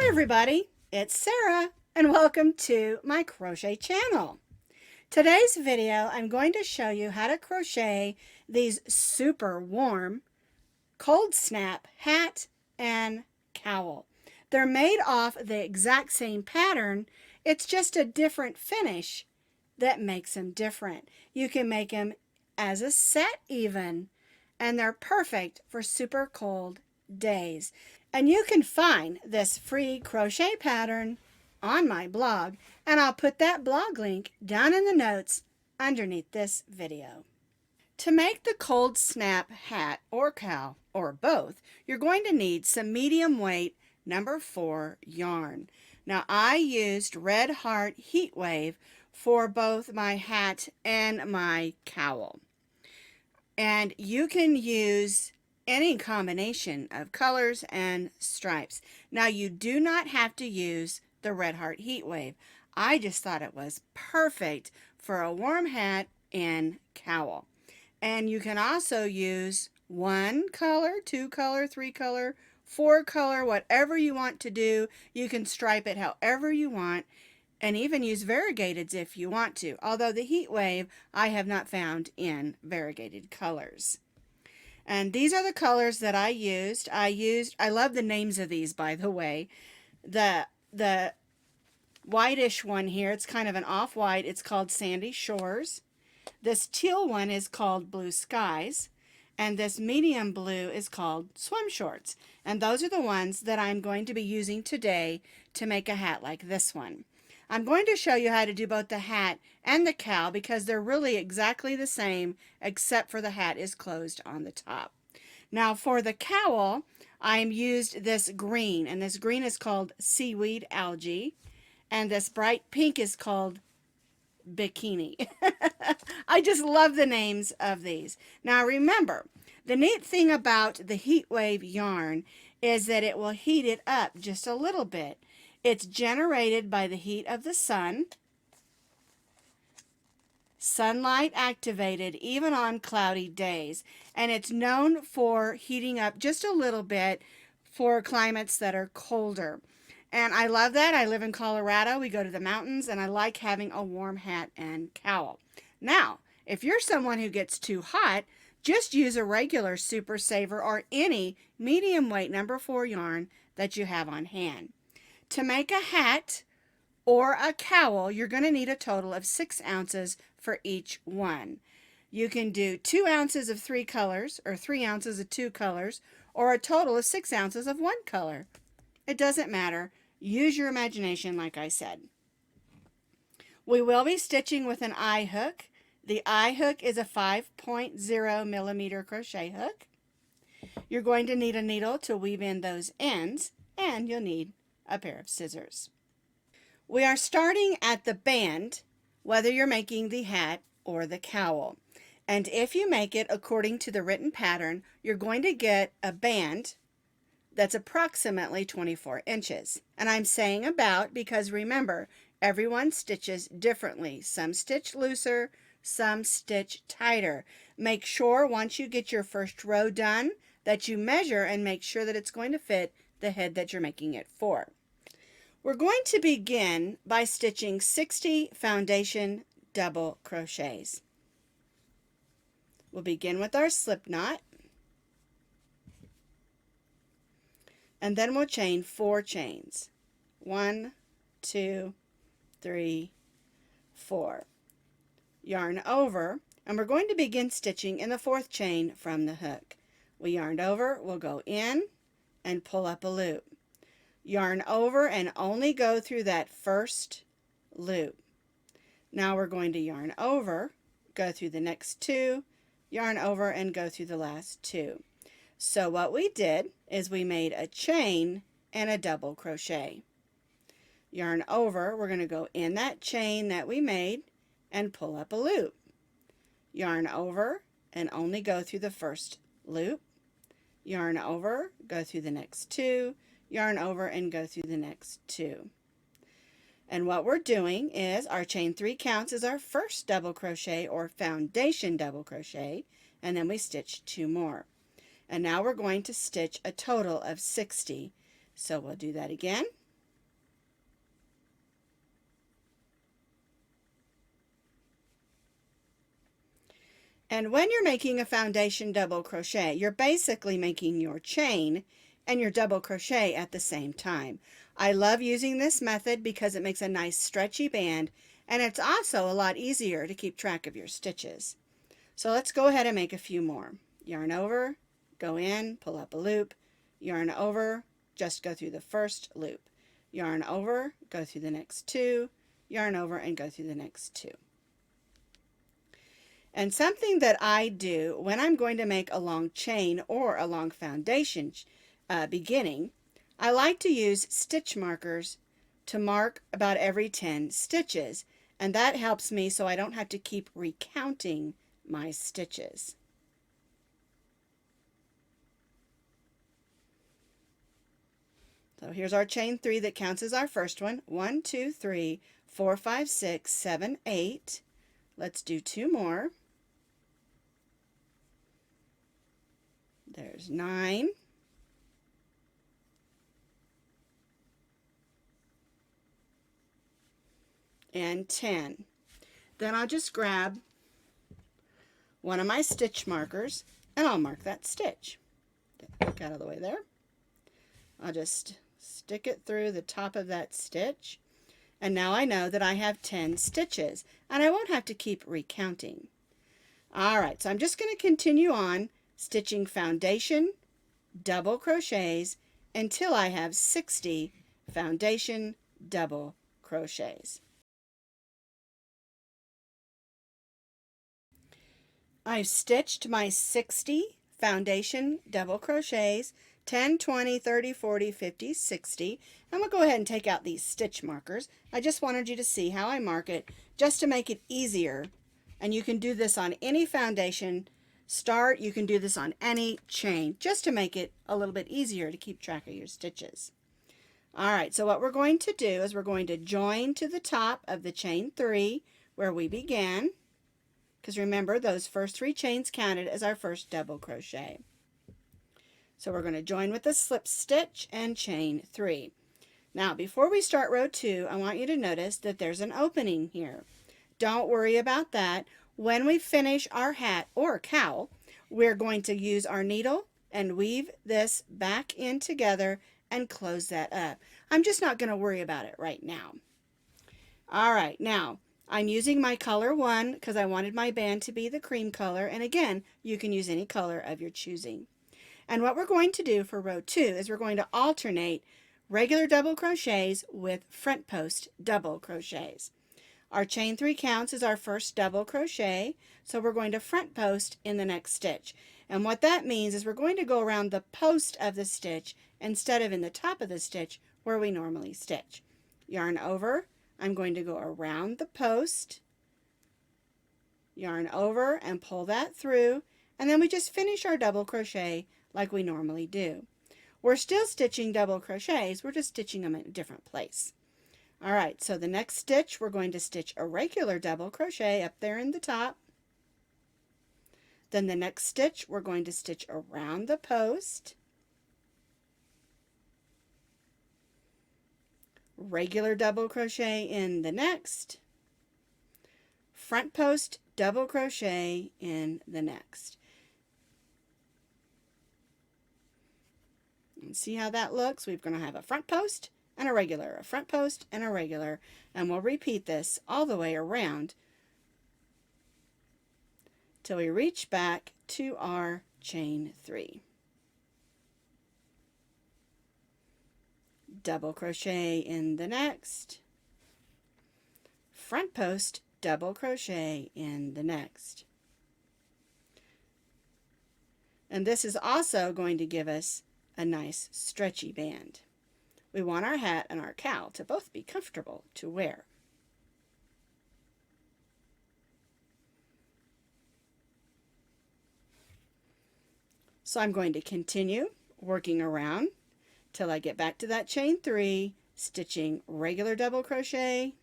everybody, it's Sarah and welcome to my crochet channel. Today's video I'm going to show you how to crochet these super warm cold snap hat and cowl. They're made off the exact same pattern, it's just a different finish that makes them different. You can make them as a set even, and they're perfect for super cold days. And you can find this free crochet pattern on my blog, and I'll put that blog link down in the notes underneath this video. To make the cold snap hat or cowl, or both, you're going to need some medium weight number 4 yarn. Now I used Red Heart Heat Wave for both my hat and my cowl. And you can use any combination of colors and stripes. Now you do not have to use the Red Heart Heat Wave. I just thought it was perfect for a warm hat and cowl. And you can also use 1 color, 2 color, 3 color, 4 color, whatever you want to do. You can stripe it however you want, and even use variegateds if you want to. Although the Heat Wave I have not found in variegated colors. And these are the colors that I used. I love the names of these, by the way. The whitish one here, it's kind of an off-white. It's called Sandy Shores. This teal one is called Blue Skies. And this medium blue is called Swim Shorts. And those are the ones that I'm going to be using today to make a hat like this one. I'm going to show you how to do both the hat and the cowl because they're really exactly the same except for the hat is closed on the top. Now for the cowl, I used this green, and this green is called Seaweed Algae, and this bright pink is called Bikini. I just love the names of these. Now remember, the neat thing about the Heat Wave yarn is that it will heat it up just a little bit. It's generated by the heat of the sun, sunlight activated even on cloudy days, and it's known for heating up just a little bit for climates that are colder. And I love that. I live in Colorado. We go to the mountains, and I like having a warm hat and cowl. Now, if you're someone who gets too hot, just use a regular Super Saver or any medium weight number 4 yarn that you have on hand. To make a hat or a cowl, you're going to need a total of 6 ounces for each one. You can do 2 ounces of 3 colors, or 3 ounces of 2 colors, or a total of 6 ounces of 1 color. It doesn't matter. Use your imagination, like I said. We will be stitching with an eye hook. The eye hook is a 5.0 millimeter crochet hook. You're going to need a needle to weave in those ends, and you'll need a pair of scissors. We are starting at the band, whether you're making the hat or the cowl. And if you make it according to the written pattern, you're going to get a band that's approximately 24 inches. And I'm saying about because remember, everyone stitches differently. Some stitch looser, some stitch tighter. Make sure once you get your first row done that you measure and make sure that it's going to fit the head that you're making it for. We're going to begin by stitching 60 foundation double crochets. We'll begin with our slip knot, and then we'll chain 4 chains. 1, 2, 3, 4. Yarn over, and we're going to begin stitching in the 4th chain from the hook. We yarned over, we'll go in and pull up a loop. Yarn over and only go through that first loop. Now we're going to yarn over, go through the next 2, yarn over and go through the last 2. So what we did is we made a chain and a double crochet. Yarn over, we're going to go in that chain that we made and pull up a loop. Yarn over and only go through the first loop. Yarn over, go through the next 2, yarn over and go through the next 2. And what we're doing is our chain 3 counts as our first double crochet or foundation double crochet, and then we stitch 2 more. And now we're going to stitch a total of 60. So we'll do that again. And when you're making a foundation double crochet, you're basically making your chain and your double crochet at the same time. I love using this method because it makes a nice stretchy band, and it's also a lot easier to keep track of your stitches. So let's go ahead and make a few more. Yarn over, go in, pull up a loop, yarn over, just go through the first loop. Yarn over, go through the next two, yarn over, and go through the next two. And something that I do when I'm going to make a long chain or a long foundation beginning, I like to use stitch markers to mark about every 10 stitches, and that helps me so I don't have to keep recounting my stitches. So here's our chain 3 that counts as our first one. 1, 2, 3, 4, 5, 6, 7, 8. Let's do 2 more. There's 9. And 10. Then I'll just grab one of my stitch markers and I'll mark that stitch. Get the hook out of the way there. I'll just stick it through the top of that stitch, and now I know that I have 10 stitches and I won't have to keep recounting. Alright, so I'm just going to continue on stitching foundation double crochets until I have 60 foundation double crochets. I've stitched my 60 foundation double crochets, 10, 20, 30, 40, 50, 60. I'm going to go ahead and take out these stitch markers. I just wanted you to see how I mark it just to make it easier. And you can do this on any foundation start. You can do this on any chain just to make it a little bit easier to keep track of your stitches. Alright, so what we're going to do is we're going to join to the top of the chain 3 where we began. Because remember, those first 3 chains counted as our first double crochet. So we're going to join with a slip stitch and chain 3. Now, before we start row 2, I want you to notice that there's an opening here. Don't worry about that. When we finish our hat or cowl, we're going to use our needle and weave this back in together and close that up. I'm just not going to worry about it right now. All right, now, I'm using my color 1 because I wanted my band to be the cream color, and again, you can use any color of your choosing. And what we're going to do for row 2 is we're going to alternate regular double crochets with front post double crochets. Our chain 3 counts as our first double crochet, so we're going to front post in the next stitch. And what that means is we're going to go around the post of the stitch instead of in the top of the stitch where we normally stitch. Yarn over. I'm going to go around the post, yarn over and pull that through, and then we just finish our double crochet like we normally do. We're still stitching double crochets, we're just stitching them in a different place. Alright, so the next stitch we're going to stitch a regular double crochet up there in the top. Then the next stitch we're going to stitch around the post. Regular double crochet in the next, front post double crochet in the next. And see how that looks? We're going to have a front post and a regular, a front post and a regular, and we'll repeat this all the way around till we reach back to our chain 3. Double crochet in the next, front post double crochet in the next. And this is also going to give us a nice stretchy band. We want our hat and our cowl to both be comfortable to wear. So I'm going to continue working around till I get back to that chain 3, stitching regular double crochet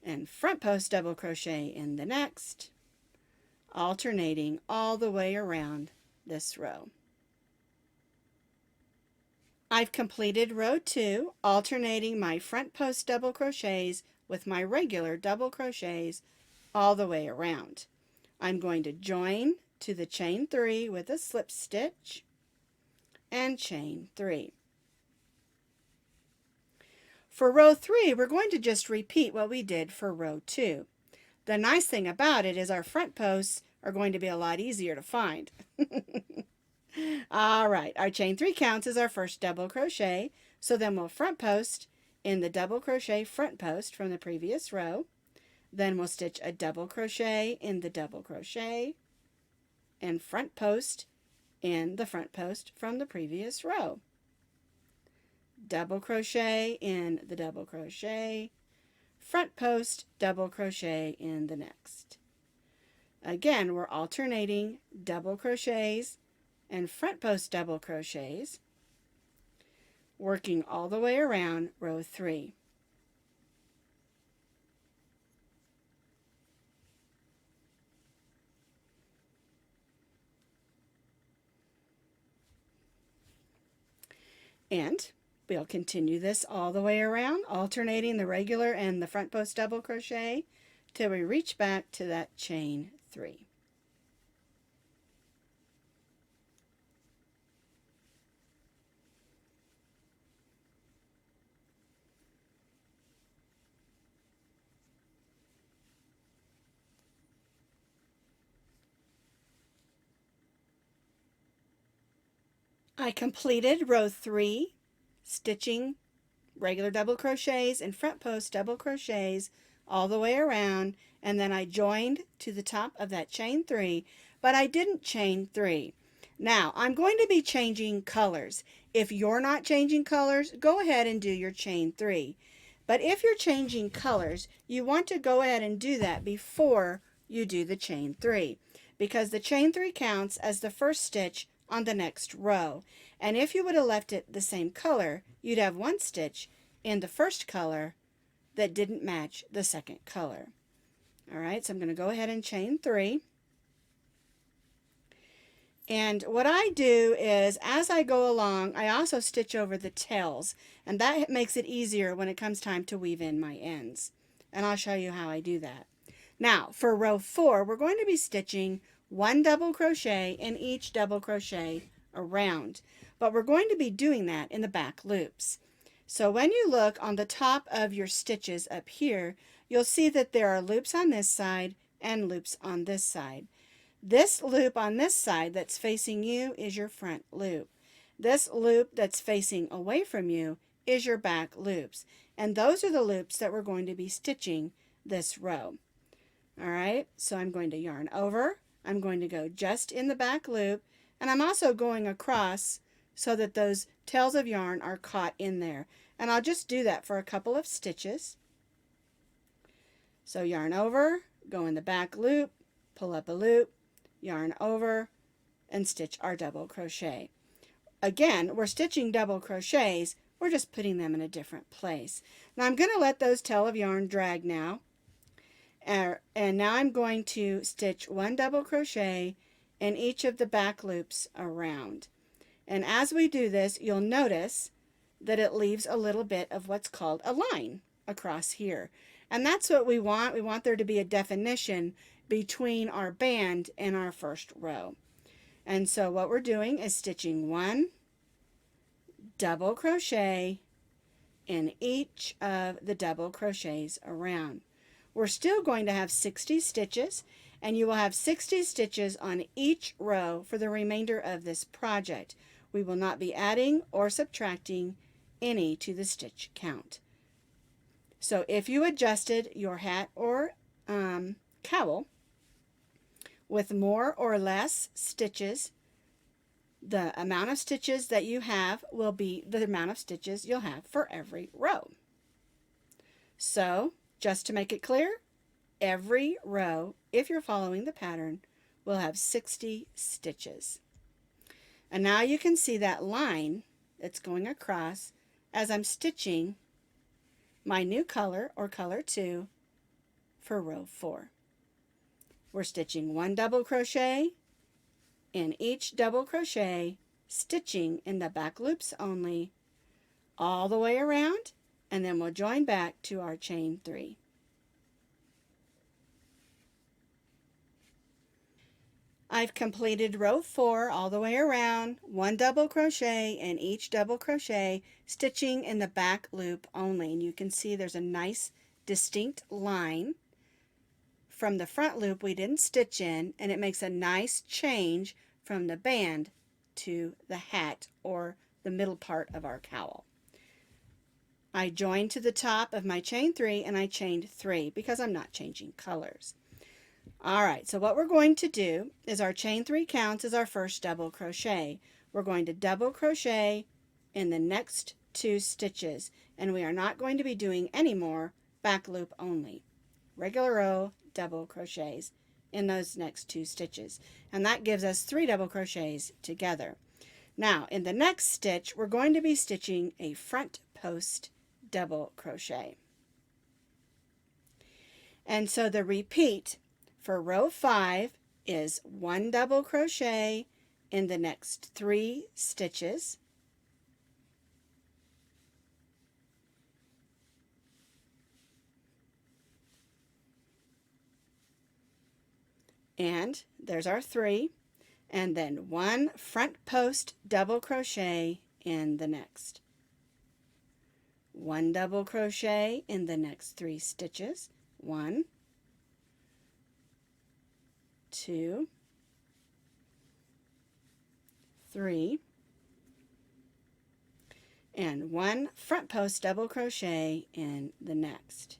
and front post double crochet in the next, alternating all the way around this row. I've completed row 2, alternating my front post double crochets with my regular double crochets all the way around. I'm going to join to the chain 3 with a slip stitch and chain 3. For row 3, we're going to just repeat what we did for row 2. The nice thing about it is our front posts are going to be a lot easier to find. All right, our chain 3 counts as our first double crochet, so then we'll front post in the double crochet front post from the previous row. Then we'll stitch a double crochet in the double crochet and front post in the front post from the previous row. Double crochet in the double crochet, front post, double crochet in the next. Again, we're alternating double crochets and front post double crochets, working all the way around row 3. And we'll continue this all the way around, alternating the regular and the front post double crochet till we reach back to that chain 3. I completed row 3, stitching regular double crochets and front post double crochets all the way around, and then I joined to the top of that chain 3, but I didn't chain 3. Now, I'm going to be changing colors. If you're not changing colors, go ahead and do your chain 3. But if you're changing colors, you want to go ahead and do that before you do the chain 3, because the chain 3 counts as the first stitch on the next row. And if you would have left it the same color, you'd have one stitch in the first color that didn't match the second color. All right, so I'm going to go ahead and chain 3. And what I do is, as I go along, I also stitch over the tails, and that makes it easier when it comes time to weave in my ends. And I'll show you how I do that. Now, for row 4, we're going to be stitching 1 double crochet in each double crochet around, but we're going to be doing that in the back loops. So when you look on the top of your stitches up here, you'll see that there are loops on this side and loops on this side. This loop on this side that's facing you is your front loop. This loop that's facing away from you is your back loops, and those are the loops that we're going to be stitching this row. All right, so I'm going to yarn over. I'm going to go just in the back loop, and I'm also going across so that those tails of yarn are caught in there. And I'll just do that for a couple of stitches. So yarn over, go in the back loop, pull up a loop, yarn over, and stitch our double crochet. Again, we're stitching double crochets, we're just putting them in a different place. Now I'm going to let those tail of yarn drag now. And now I'm going to stitch 1 double crochet in each of the back loops around. And as we do this, you'll notice that it leaves a little bit of what's called a line across here. And that's what we want. We want there to be a definition between our band and our first row. And so what we're doing is stitching 1 double crochet in each of the double crochets around. We're still going to have 60 stitches, and you will have 60 stitches on each row for the remainder of this project. We will not be adding or subtracting any to the stitch count. So if you adjusted your hat or cowl with more or less stitches, the amount of stitches that you have will be the amount of stitches you'll have for every row. So just to make it clear, every row, if you're following the pattern, will have 60 stitches. And now you can see that line that's going across as I'm stitching my new color, or color 2, for row 4. We're stitching 1 double crochet in each double crochet, stitching in the back loops only, all the way around, and then we'll join back to our chain 3. I've completed row 4 all the way around, 1 double crochet in each double crochet, stitching in the back loop only. And you can see there's a nice distinct line from the front loop we didn't stitch in, and it makes a nice change from the band to the hat or the middle part of our cowl. I joined to the top of my chain 3 and I chained 3 because I'm not changing colors. Alright, so what we're going to do is our chain 3 counts as our first double crochet. We're going to double crochet in the next 2 stitches, and we are not going to be doing any more back loop only. Regular row double crochets in those next 2 stitches, and that gives us 3 double crochets together. Now in the next stitch we're going to be stitching a front post double crochet. And so the repeat for row 5 is 1 double crochet in the next 3 stitches, and there's our 3, and then 1 front post double crochet in the next. 1 double crochet in the next 3 stitches, 1, 2, 3, and 1 front post double crochet in the next.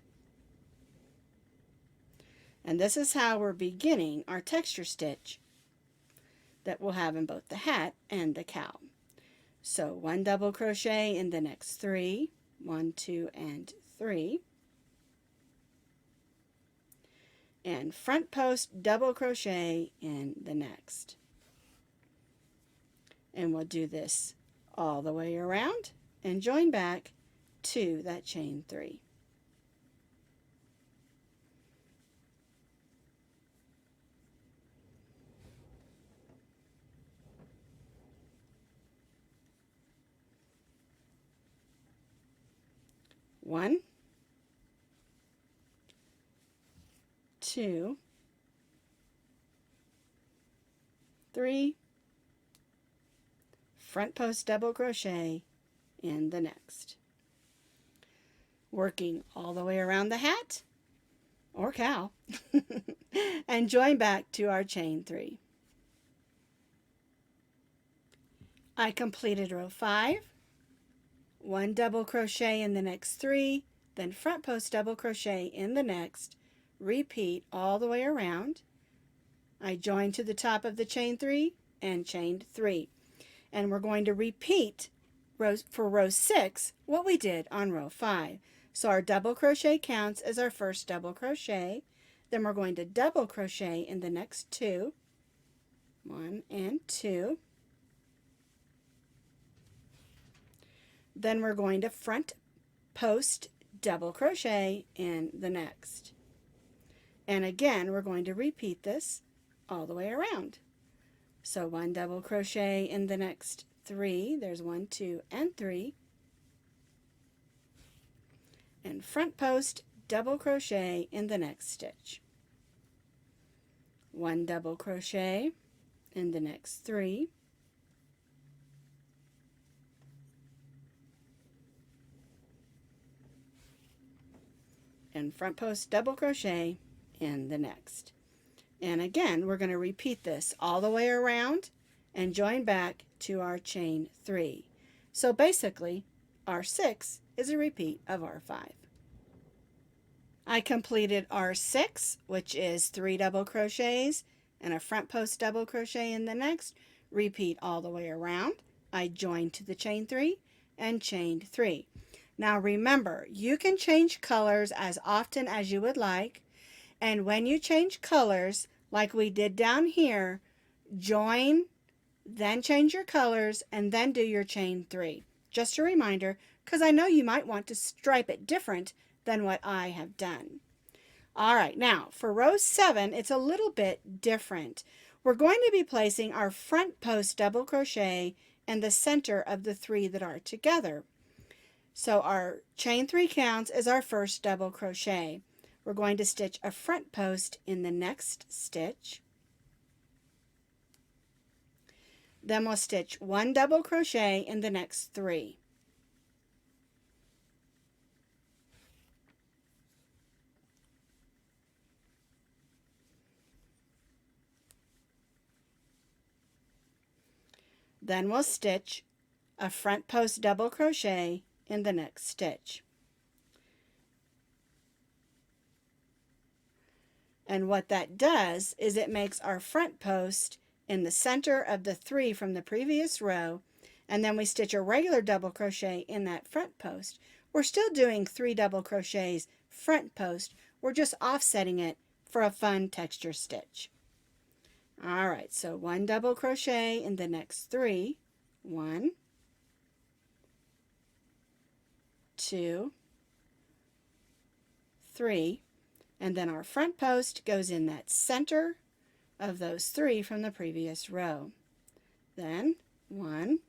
And this is how we're beginning our texture stitch that we'll have in both the hat and the cowl. So 1 double crochet in the next 3, 1, 2, and 3, and front post double crochet in the next. And we'll do this all the way around and join back to that chain 3. One, 2, 3, front post double crochet in the next. Working all the way around the hat or cowl and join back to our chain 3. I completed row 5, 1 double crochet in the next 3, then front post double crochet in the next, repeat all the way around. I joined to the top of the chain 3 and chained 3, and we're going to repeat for row 6 what we did on row 5. So our double crochet counts as our first double crochet, then we're going to double crochet in the next 2, 1 and 2. Then we're going to front post double crochet in the next. And again, we're going to repeat this all the way around. So 1 double crochet in the next 3, there's 1, 2, and 3. And front post double crochet in the next stitch. 1 double crochet in the next 3. And front post double crochet in the next. And again, we're going to repeat this all the way around and join back to our chain 3. So basically, our 6 is a repeat of our 5. I completed our 6, which is 3 double crochets and a front post double crochet in the next. Repeat all the way around. I joined to the chain 3 and chained 3. Now remember, you can change colors as often as you would like, and when you change colors, like we did down here, join, then change your colors, and then do your chain 3. Just a reminder, because I know you might want to stripe it different than what I have done. All right, now for row 7, it's a little bit different. We're going to be placing our front post double crochet in the center of the 3 that are together. So our chain 3 counts as our first double crochet. We're going to stitch a front post in the next stitch. Then we'll stitch 1 double crochet in the next 3. Then we'll stitch a front post double crochet in the next stitch. And what that does is it makes our front post in the center of the 3 from the previous row, and then we stitch a regular double crochet in that front post. We're still doing 3 double crochets front post, we're just offsetting it for a fun texture stitch. Alright, so 1 double crochet in the next 3. 1, 2, 3, and then our front post goes in that center of those 3 from the previous row. Then 1,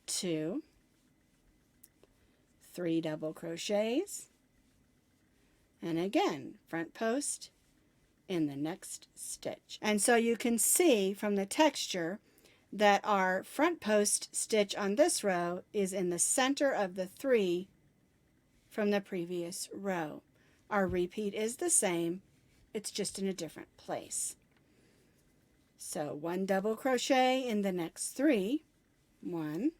2, 3 double crochets, and again front post in the next stitch. And so you can see from the texture that our front post stitch on this row is in the center of the 3 from the previous row. Our repeat is the same, it's just in a different place. So 1 double crochet in the next 3. 1,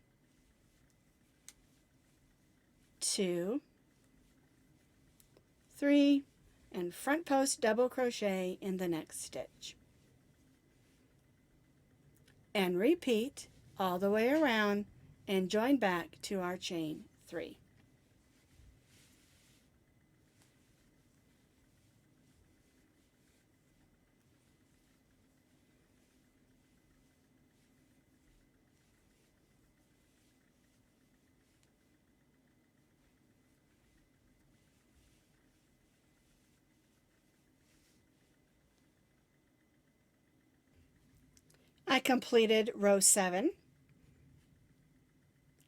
2, 3, and front post double crochet in the next stitch. And repeat all the way around and join back to our chain 3. I completed row 7,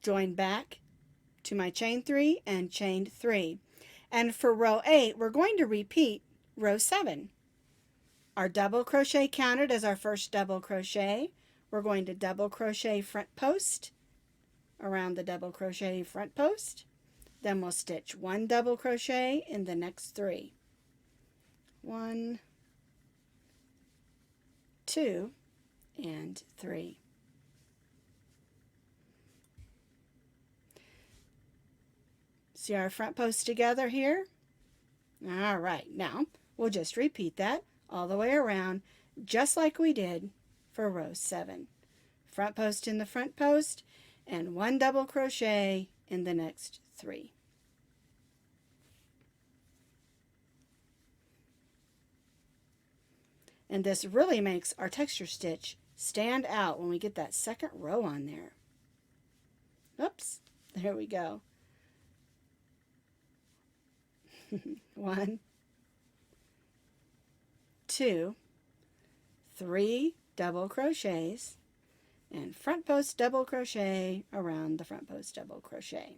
joined back to my chain 3 and chained 3. And for row 8, we're going to repeat row 7. Our double crochet counted as our first double crochet. We're going to double crochet front post around the double crochet front post. Then we'll stitch 1 double crochet in the next 3. 1, 2, and 3. See our front post together here? All right, now we'll just repeat that all the way around, just like we did for row 7. Front post in the front post, and 1 double crochet in the next 3. And this really makes our texture stitch stand out when we get that second row on there. Oops, there we go. 1, 2, 3 double crochets, and front post double crochet around the front post double crochet.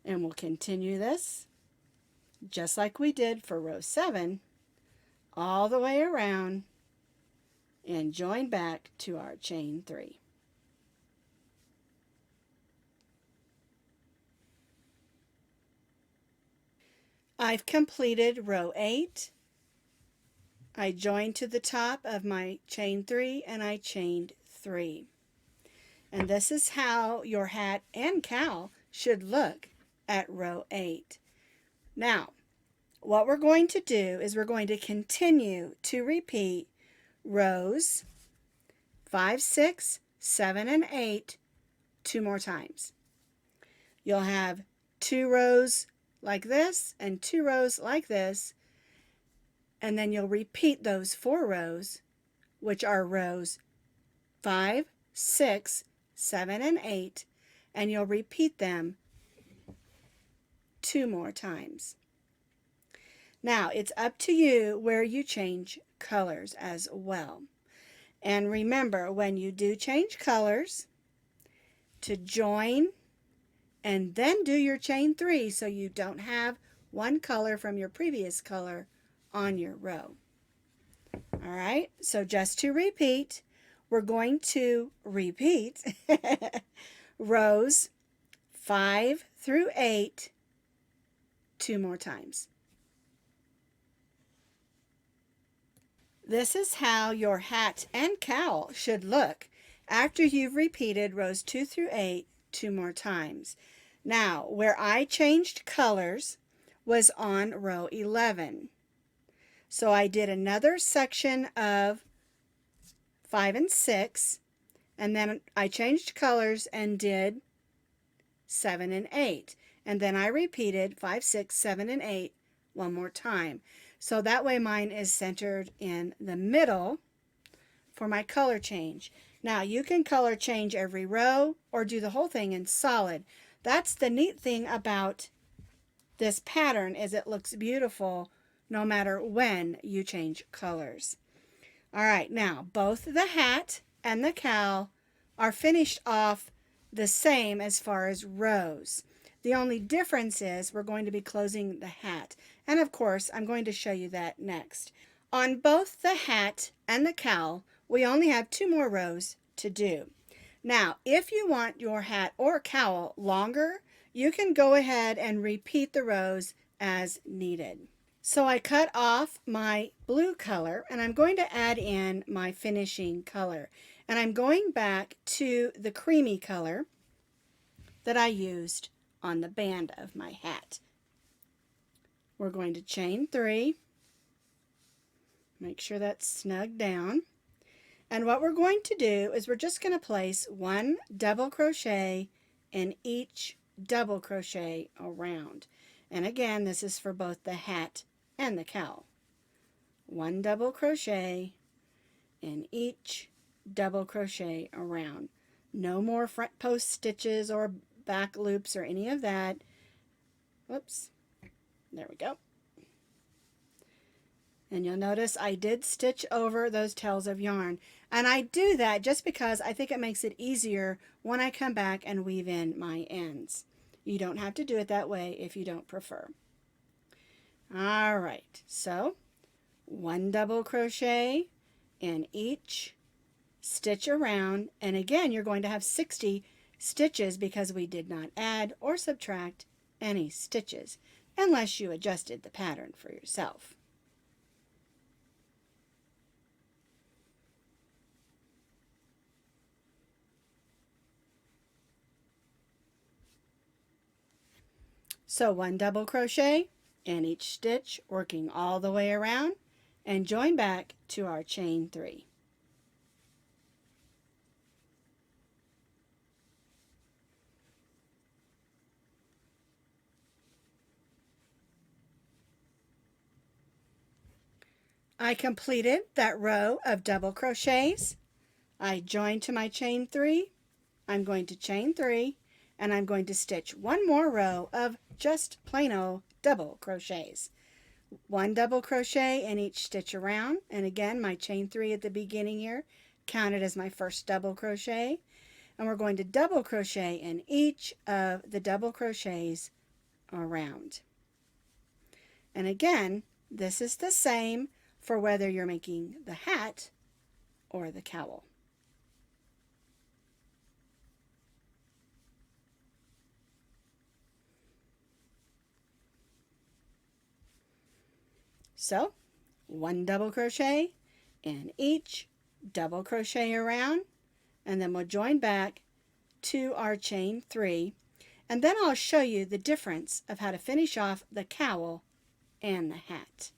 And we'll continue this just like we did for row 7, all the way around and join back to our chain 3. I've completed row 8. I joined to the top of my chain 3 and I chained 3. And this is how your hat and cowl should look at row 8. Now, what we're going to do is we're going to continue to repeat rows 5, 6, 7, and 8 2 more times. You'll have 2 rows like this and 2 rows like this, and then you'll repeat those 4 rows, which are rows 5, 6, 7, and 8, and you'll repeat them 2 more times. Now, it's up to you where you change colors as well. And remember, when you do change colors, to join and then do your chain 3 so you don't have one color from your previous color on your row. All right, so just to repeat, we're going to repeat rows 5 through 8 2 more times. This is how your hat and cowl should look after you've repeated rows 2 through 8 2 more times. Now, where I changed colors was on row 11. So I did another section of 5 and 6, and then I changed colors and did 7 and 8. And then I repeated 5, 6, 7, and 8 one more time. So that way mine is centered in the middle for my color change. Now you can color change every row or do the whole thing in solid. That's the neat thing about this pattern, is it looks beautiful no matter when you change colors. All right, now both the hat and the cowl are finished off the same as far as rows. The only difference is we're going to be closing the hat. And of course, I'm going to show you that next. On both the hat and the cowl, we only have 2 more rows to do. Now, if you want your hat or cowl longer, you can go ahead and repeat the rows as needed. So I cut off my blue color and I'm going to add in my finishing color. And I'm going back to the creamy color that I used on the band of my hat. We're going to chain 3, make sure that's snug down, and what we're going to do is we're just going to place 1 double crochet in each double crochet around. And again, this is for both the hat and the cowl. 1 double crochet in each double crochet around. No more front post stitches or back loops or any of that. Whoops. There we go. And you'll notice I did stitch over those tails of yarn. And I do that just because I think it makes it easier when I come back and weave in my ends. You don't have to do it that way if you don't prefer. All right, so 1 double crochet in each stitch around, and again you're going to have 60 stitches because we did not add or subtract any stitches unless you adjusted the pattern for yourself. So 1 double crochet in each stitch, working all the way around, and join back to our chain 3. I completed that row of double crochets. I joined to my chain 3. I'm going to chain 3, and I'm going to stitch 1 more row of just plain old double crochets. 1 double crochet in each stitch around, and again my chain 3 at the beginning here counted as my first double crochet, and we're going to double crochet in each of the double crochets around. And again, this is the same for whether you're making the hat or the cowl. So 1 double crochet in each double crochet around, and then we'll join back to our chain 3, and then I'll show you the difference of how to finish off the cowl and the hat.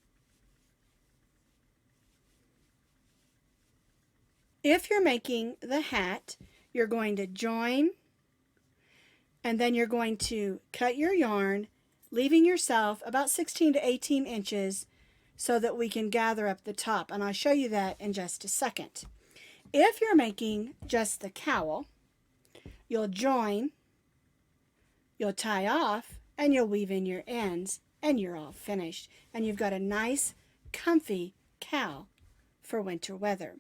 If you're making the hat, you're going to join, and then you're going to cut your yarn, leaving yourself about 16 to 18 inches so that we can gather up the top, and I'll show you that in just a second. If you're making just the cowl, you'll join, you'll tie off, and you'll weave in your ends, and you're all finished. And you've got a nice, comfy cowl for winter weather.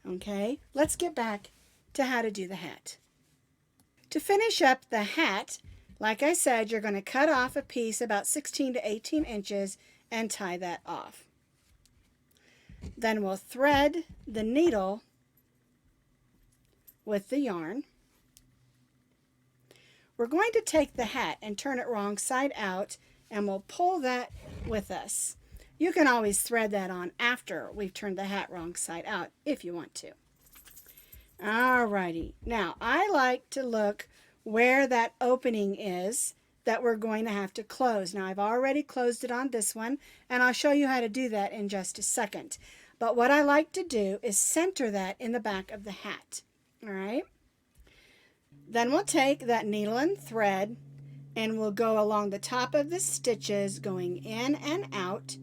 Okay, let's get back to how to do the hat. To finish up the hat, Like I said, you're going to cut off a piece about 16 to 18 inches and tie that off. Then we'll thread the needle with the yarn. We're going to take the hat and turn it wrong side out, and we'll pull that with us. You can always thread that on after we've turned the hat wrong side out if you want to. Alrighty, now I like to look where that opening is that we're going to have to close. Now I've already closed it on this one, and I'll show you how to do that in just a second. But what I like to do is center that in the back of the hat. Alright? Then we'll take that needle and thread, and we'll go along the top of the stitches going in and out,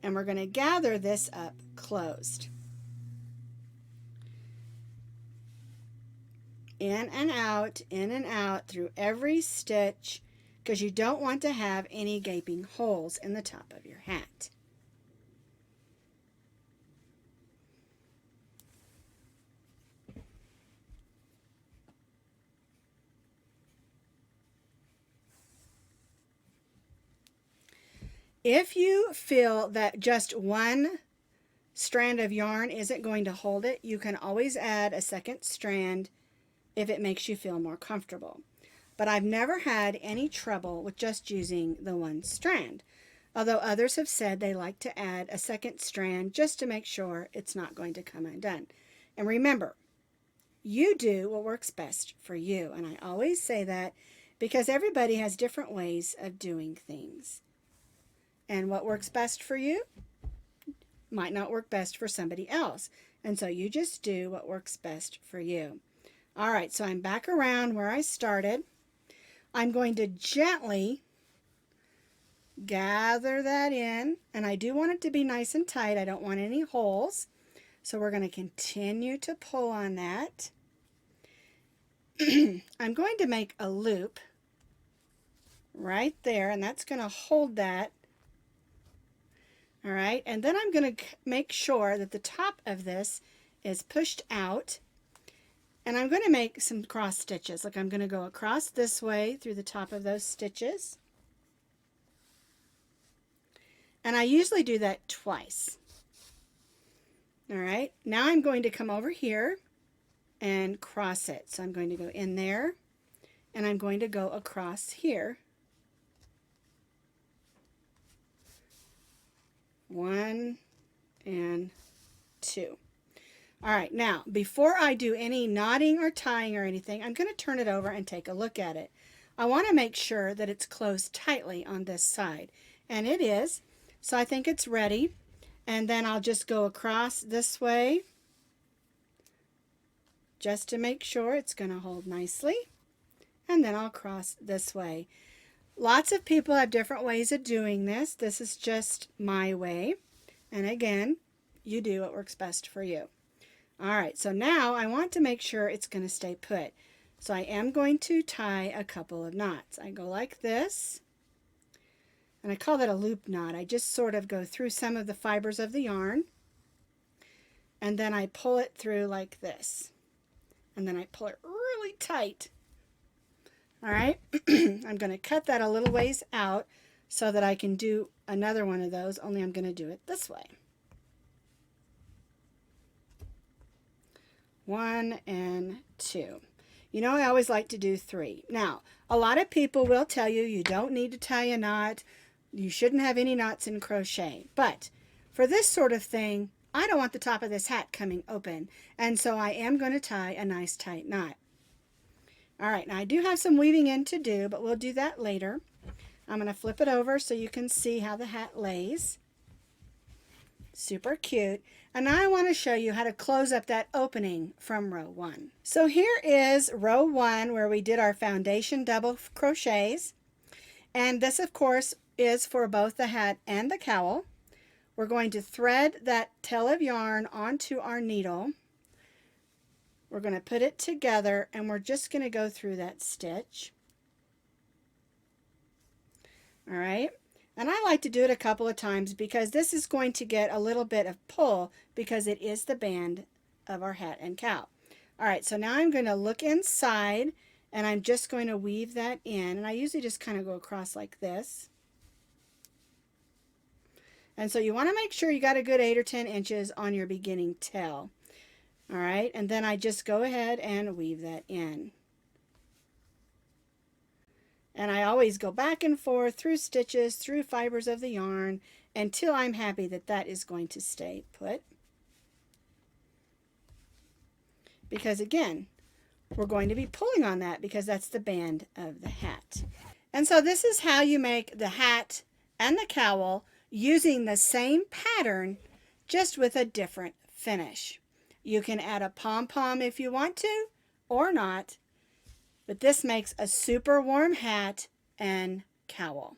and we're going to gather this up closed. In and out through every stitch, because you don't want to have any gaping holes in the top of your hat. If you feel that just one strand of yarn isn't going to hold it, you can always add a second strand if it makes you feel more comfortable. But I've never had any trouble with just using the one strand, although others have said they like to add a second strand just to make sure it's not going to come undone. And remember, you do what works best for you. And I always say that because everybody has different ways of doing things. And what works best for you might not work best for somebody else. And so you just do what works best for you. All right, so I'm back around where I started. I'm going to gently gather that in, and I do want it to be nice and tight. I don't want any holes. So we're going to continue to pull on that. I'm going to make a loop right there, and that's going to hold that. All right, and then I'm going to make sure that the top of this is pushed out, and I'm going to make some cross stitches. Like I'm going to go across this way through the top of those stitches, and I usually do that twice. All right, now I'm going to come over here and cross it. So I'm going to go in there, and I'm going to go across here. 1 and 2. All right, now before I do any knotting or tying or anything, I'm going to turn it over and take a look at it. I want to make sure that it's closed tightly on this side, and it is. So I think it's ready, and then I'll just go across this way just to make sure it's going to hold nicely, and then I'll cross this way. Lots of people have different ways of doing this. This is just my way. And again, you do what works best for you. All right, so now I want to make sure it's going to stay put. So I am going to tie a couple of knots. I go like this, and I call that a loop knot. I just sort of go through some of the fibers of the yarn, and then I pull it through like this. And then I pull it really tight. All right, I'm going to cut that a little ways out so that I can do another one of those, only I'm going to do it this way. 1 and 2. You know, I always like to do 3. Now, a lot of people will tell you you don't need to tie a knot. You shouldn't have any knots in crochet. But for this sort of thing, I don't want the top of this hat coming open. And so I am going to tie a nice tight knot. All right, now I do have some weaving in to do, but we'll do that later. I'm going to flip it over so you can see how the hat lays. Super cute. And now I want to show you how to close up that opening from row 1. So here is row 1 where we did our foundation double crochets. And this, of course, is for both the hat and the cowl. We're going to thread that tail of yarn onto our needle. We're going to put it together, and we're just going to go through that stitch. All right, and I like to do it a couple of times because this is going to get a little bit of pull because it is the band of our hat and cowl. All right, so now I'm going to look inside And I'm just going to weave that in. And I usually just kind of go across like this. And so you want to make sure you got a good 8 or 10 inches on your beginning tail. All right, and then I just go ahead and weave that in. And I always go back and forth through stitches, through fibers of the yarn, until I'm happy that that is going to stay put. Because again, we're going to be pulling on that because that's the band of the hat. And so this is how you make the hat and the cowl using the same pattern, just with a different finish. You can add a pom-pom if you want to, or not, but this makes a super warm hat and cowl.